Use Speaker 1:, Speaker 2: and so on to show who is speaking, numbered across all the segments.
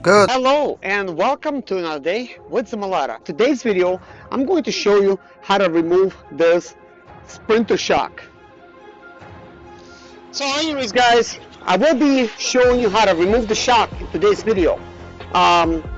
Speaker 1: Good.
Speaker 2: Hello and welcome to another day with Zimaleta. Today's video, I'm going to show you how to remove this sprinter shock. So anyways guys, I will be showing you how to remove the shock in today's video.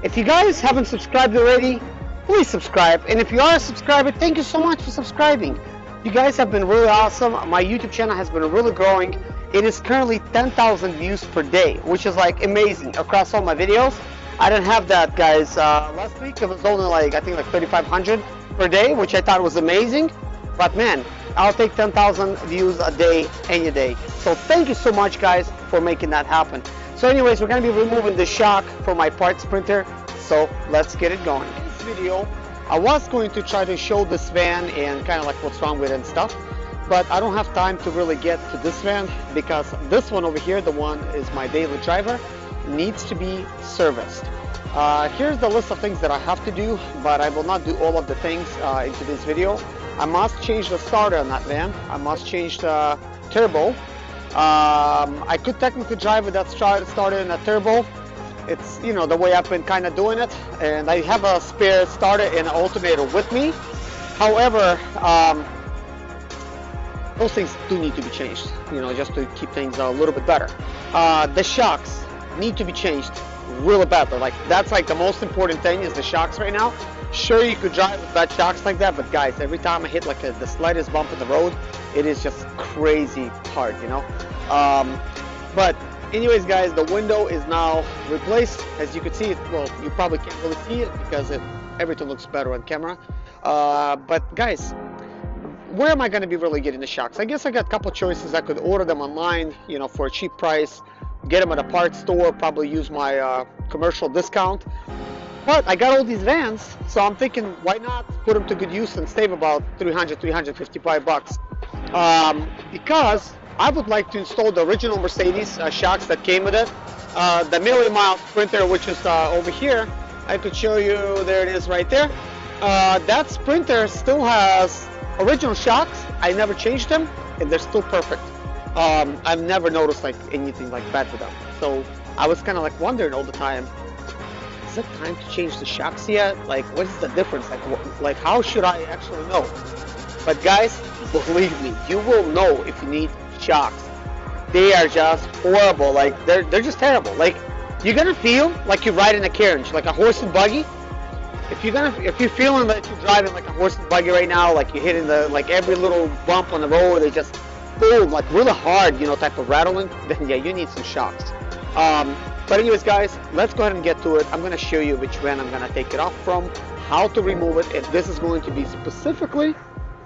Speaker 2: If you guys haven't subscribed already, please subscribe. And if you are a subscriber, thank you so much for subscribing. You guys have been really awesome. My YouTube channel has been really growing. It is currently 10,000 views per day, which is like amazing across all my videos. I didn't have that, guys. Last week it was only like, I think like 3,500 per day, which I thought was amazing. But man, I'll take 10,000 views a day, any day. So thank you so much, guys, for making that happen. So anyways, we're gonna be removing the shock for my parts printer. So let's get it going. In this video, I was going to try to show this van and kind of like what's wrong with it and stuff. But I don't have time to really get to this van because this one over here, the one is my daily driver, needs to be serviced. Here's the list of things that I have to do, but I will not do all of the things in today's video. I must change the starter on that van. I must change the turbo. I could technically drive with that starter in a turbo. It's, you know, the way I've been kind of doing it. And I have a spare starter and an alternator with me. However, those things do need to be changed, you know, just to keep things a little bit better. The shocks need to be changed really bad. Like, that's like the most important thing is the shocks right now. Sure, you could drive with bad shocks like that, but guys, every time I hit like the slightest bump in the road, it is just crazy hard, you know. But anyways, guys, the window is now replaced. As you can see, well, you probably can't really see it because everything looks better on camera. But guys, where am I going to be really getting the shocks? I guess I got a couple choices. I could order them online, you know, for a cheap price, get them at a parts store, probably use my commercial discount. But I got all these vans, so I'm thinking, why not put them to good use and save about 355 bucks? Because I would like to install the original Mercedes shocks that came with it. The million-mile Sprinter, which is over here. I could show you, there it is right there. That Sprinter still has original shocks. I never changed them and they're still perfect. I've never noticed like anything like bad with them. So I was kind of like wondering all the time, is it time to change the shocks yet? Like, what is the difference? Like how should I actually know? But guys, believe me, you will know if you need shocks. They are just horrible. Like they're just terrible. Like you're gonna feel like you're riding a carriage, like a horse and buggy. If you're feeling that you're driving like a horse and buggy right now, like you're hitting like every little bump on the road, they just boom, like really hard, you know, type of rattling, then yeah, you need some shocks. But anyways, guys, let's go ahead and get to it. I'm going to show you which van I'm going to take it off from, how to remove it, and this is going to be specifically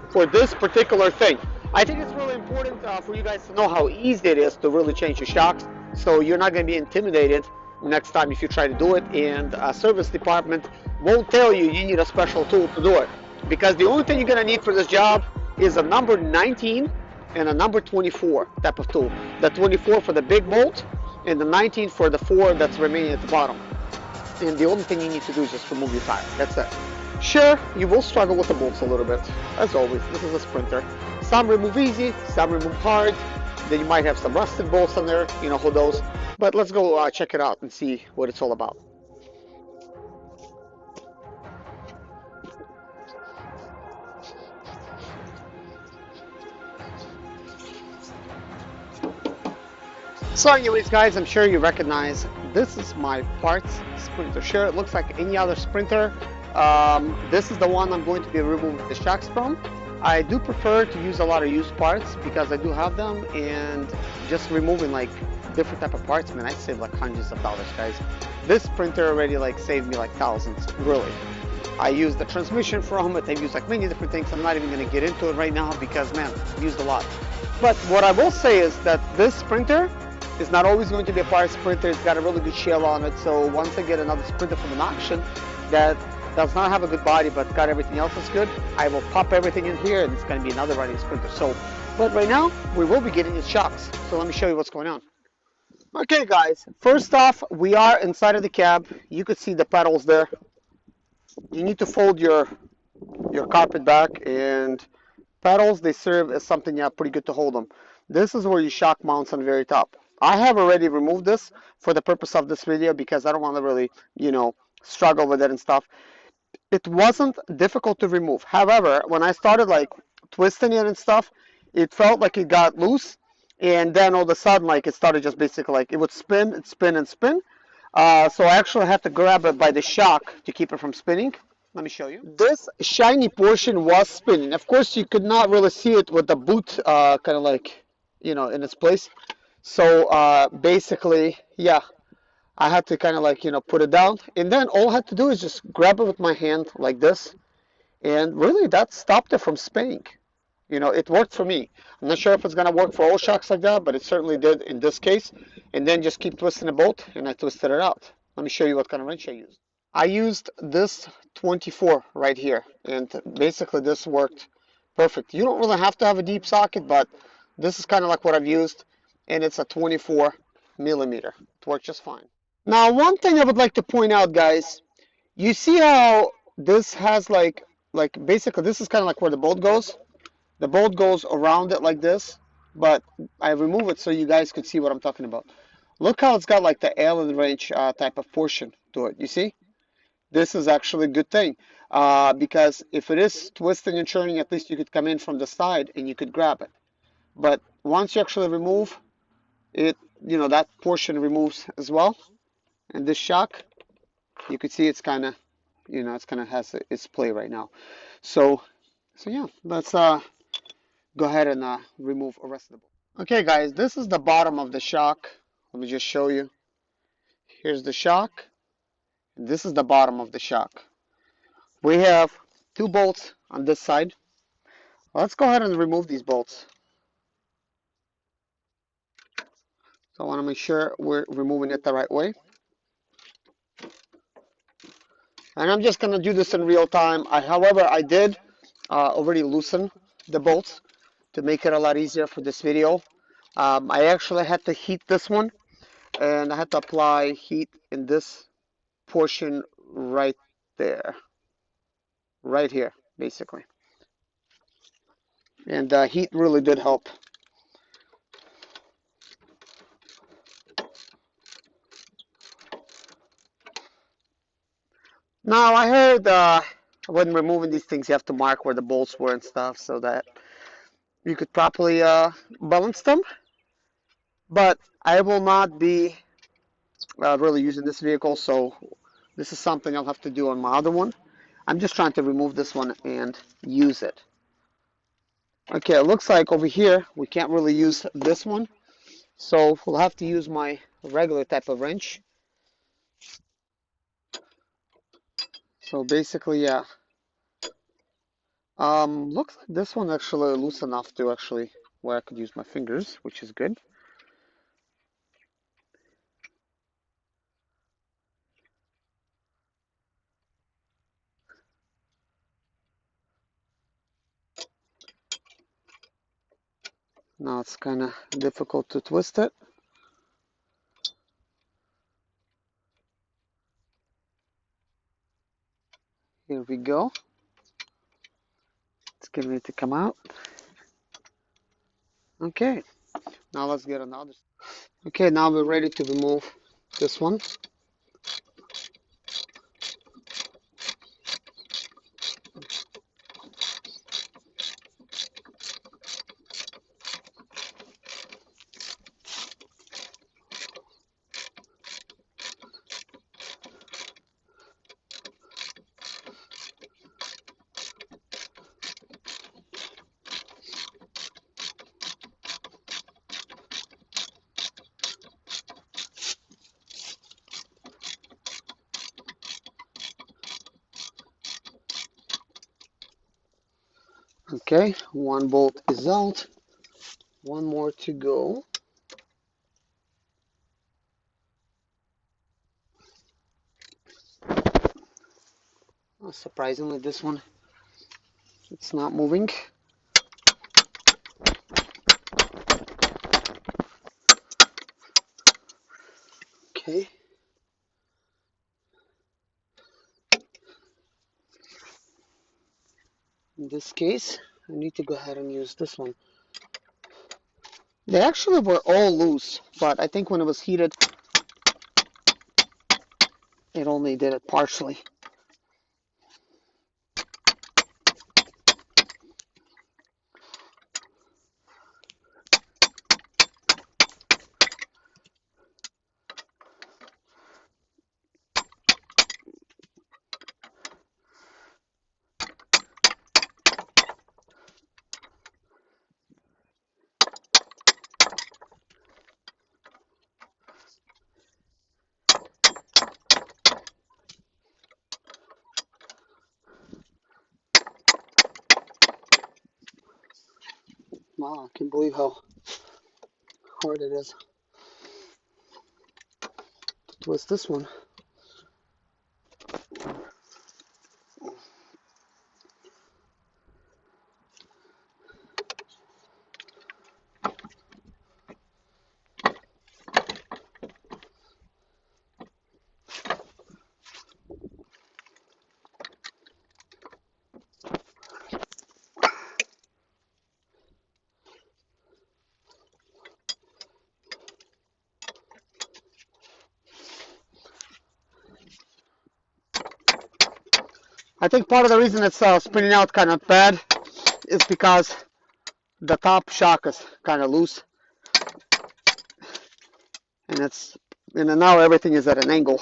Speaker 2: for this particular thing. I think it's really important for you guys to know how easy it is to really change your shocks, so you're not going to be intimidated next time if you try to do it, and a service department won't tell you you need a special tool to do it, because the only thing you're going to need for this job is a number 19 and a number 24 type of tool. The 24 for the big bolt and the 19 for the 4 that's remaining at the bottom. And the only thing you need to do is just remove your tire. That's it. Sure, you will struggle with the bolts a little bit, as always. This is a Sprinter. Some remove easy, some remove hard. Then you might have some rusted bolts on there, you know who those. But let's go check it out and see what it's all about. So anyways, guys, I'm sure you recognize this is my parts Sprinter. Sure, it looks like any other Sprinter. This is the one I'm going to be removing the shocks from. I do prefer to use a lot of used parts because I do have them, and just removing like different type of parts, man, I save like hundreds of dollars, guys. This Sprinter already like saved me like thousands, really. I used the transmission from it. I've used like many different things. I'm not even going to get into it right now because, man, I've used a lot. But what I will say is that this Sprinter is not always going to be a parts Sprinter. It's got a really good shell on it. So once I get another Sprinter from an auction that does not have a good body but got everything else that's good, I will pop everything in here and it's going to be another running Sprinter. So, but right now we will be getting its shocks. So let me show you what's going on. Okay, guys. First off, we are inside of the cab. You could see the pedals there. You need to fold your carpet back, and pedals, they serve as something pretty good to hold them. This is where your shock mounts on the very top. I have already removed this for the purpose of this video because I don't want to really, struggle with it and stuff. It wasn't difficult to remove. However, when I started like twisting it and stuff, it felt like it got loose, and then all of a sudden, like it started just basically like it would spin and spin and spin. So I actually had to grab it by the shock to keep it from spinning. Let me show you. This shiny portion was spinning. Of course, you could not really see it with the boot kind of like, in its place. So basically, yeah, I had to kind of like, put it down. And then all I had to do is just grab it with my hand like this. And really, that stopped it from spinning. It worked for me. I'm not sure if it's going to work for all shocks like that, but it certainly did in this case. And then just keep twisting the bolt, and I twisted it out. Let me show you what kind of wrench I used. I used this 24 right here, and basically this worked perfect. You don't really have to have a deep socket, but this is kind of like what I've used, and it's a 24 millimeter. It worked just fine. Now, one thing I would like to point out, guys, you see how this has like basically this is kind of like where the bolt goes. The bolt goes around it like this, but I remove it so you guys could see what I'm talking about. Look how it's got like the Allen wrench type of portion to it. You see? This is actually a good thing because if it is twisting and turning, at least you could come in from the side and you could grab it. But once you actually remove it, that portion removes as well. And this shock, you could see it's kind of, it's kind of has its play right now. So yeah, let's go ahead and remove the rest of the bolt. Okay, guys, this is the bottom of the shock. Let me just show you. Here's the shock. And this is the bottom of the shock. We have two bolts on this side. Let's go ahead and remove these bolts. So I want to make sure we're removing it the right way. And I'm just going to do this in real time. However, I did already loosen the bolts to make it a lot easier for this video. I actually had to heat this one, and I had to apply heat in this portion right there. Right here, basically. And heat really did help. Now, I heard when removing these things, you have to mark where the bolts were and stuff so that you could properly balance them. But I will not be really using this vehicle, so this is something I'll have to do on my other one. I'm just trying to remove this one and use it. Okay, it looks like over here we can't really use this one, so we'll have to use my regular type of wrench. So basically, yeah. Looks like this one actually loose enough to actually where I could use my fingers, which is good. Now it's kind of difficult to twist it. Here we go. It's getting ready to come out. Okay, now let's get another. Okay, now we're ready to remove this one. Okay, one bolt is out. One more to go. Surprisingly, this one, it's not moving. Okay. In this case, I need to go ahead and use this one. They actually were all loose, but I think when it was heated, it only did it partially. Wow, I can't believe how hard it is to twist this one. I think part of the reason it's spinning out kind of bad is because the top shock is kind of loose, and then now everything is at an angle.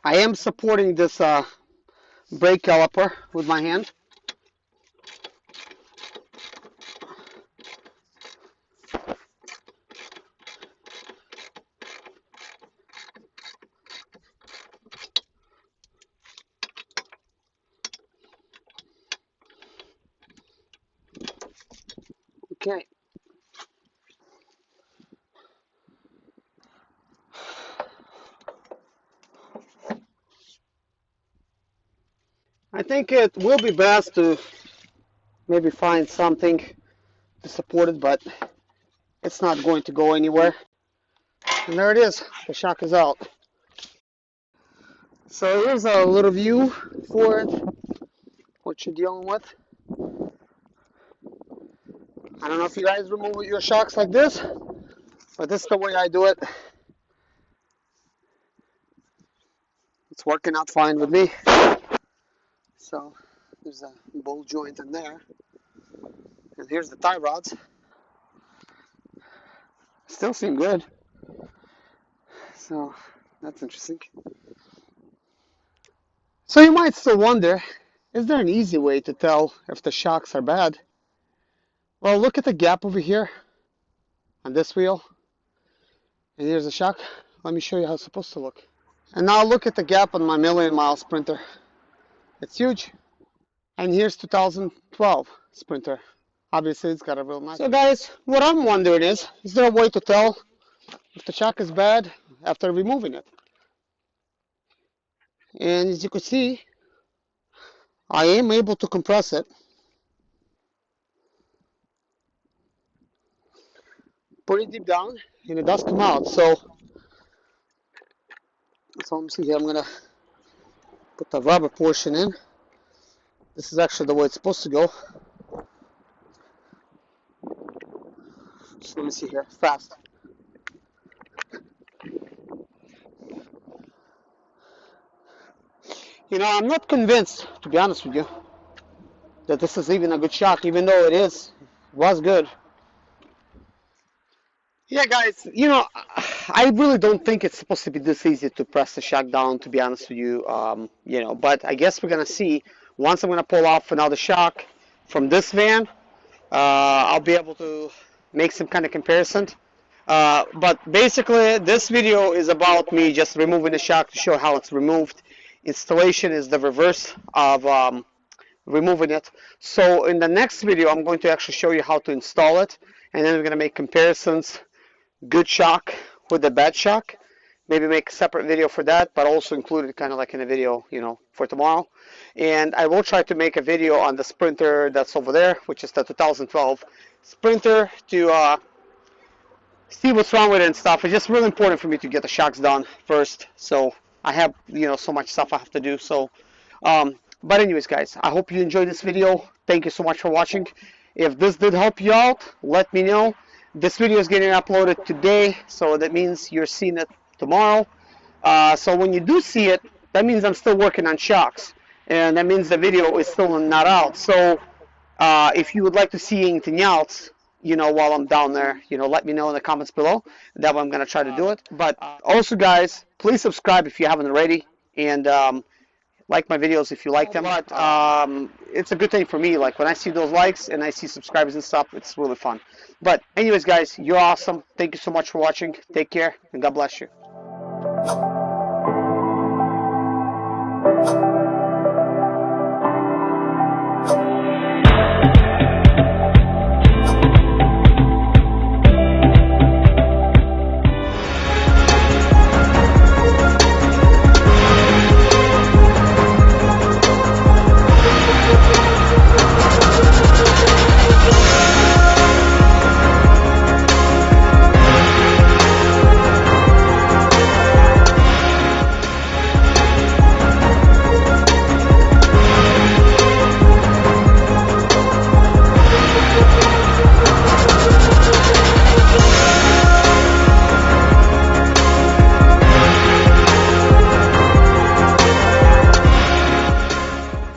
Speaker 2: I am supporting this brake caliper with my hand. Okay. I think it will be best to maybe find something to support it, but it's not going to go anywhere. And there it is, the shock is out. So here's a little view for it, what you're dealing with. I don't know if you guys remove your shocks like this, but this is the way I do it. It's working out fine with me. So there's a ball joint in there. And here's the tie rods. Still seem good. So that's interesting. So you might still wonder, is there an easy way to tell if the shocks are bad? Well, look at the gap over here on this wheel. And here's the shock. Let me show you how it's supposed to look. And now look at the gap on my million-mile Sprinter. It's huge. And here's 2012 Sprinter. Obviously, it's got a real nice. So guys, what I'm wondering is there a way to tell if the shock is bad after removing it? And as you can see, I am able to compress it. Pretty deep down, and it does come out. So let me see here. I'm gonna put the rubber portion in. This is actually the way it's supposed to go. So let me see here, fast. You know, I'm not convinced, to be honest with you, that this is even a good shock, even though it was good. Yeah, guys, you know, I really don't think it's supposed to be this easy to press the shock down, to be honest with you. You know, but I guess we're gonna see. Once I'm gonna pull off another shock, from this van, I'll be able to make some kind of comparison. But basically, this video is about me just removing the shock to show how it's removed. Installation is the reverse of removing it. So in the next video, I'm going to actually show you how to install it, and then we're going to make comparisons, good shock with the bad shock. Maybe make a separate video for that, but also include it kind of like in a video, you know, for tomorrow. And I will try to make a video on the Sprinter that's over there, which is the 2012 Sprinter, to see what's wrong with it and stuff. It's just really important for me to get the shocks done first. So I have, you know, so much stuff I have to do. So, but anyways, guys, I hope you enjoyed this video. Thank you so much for watching. If this did help you out, let me know. This video is getting uploaded today, so that means you're seeing it tomorrow. So when you do see it, that means I'm still working on shocks, and that means the video is still not out. So if you would like to see anything else, you know, while I'm down there, you know, let me know in the comments below. That way I'm going to try to do it. But also, guys, please subscribe if you haven't already, and like my videos if you like them. But it's a good thing for me. Like when I see those likes and I see subscribers and stuff, it's really fun. But anyways, guys, you're awesome. Thank you so much for watching. Take care, and God bless you.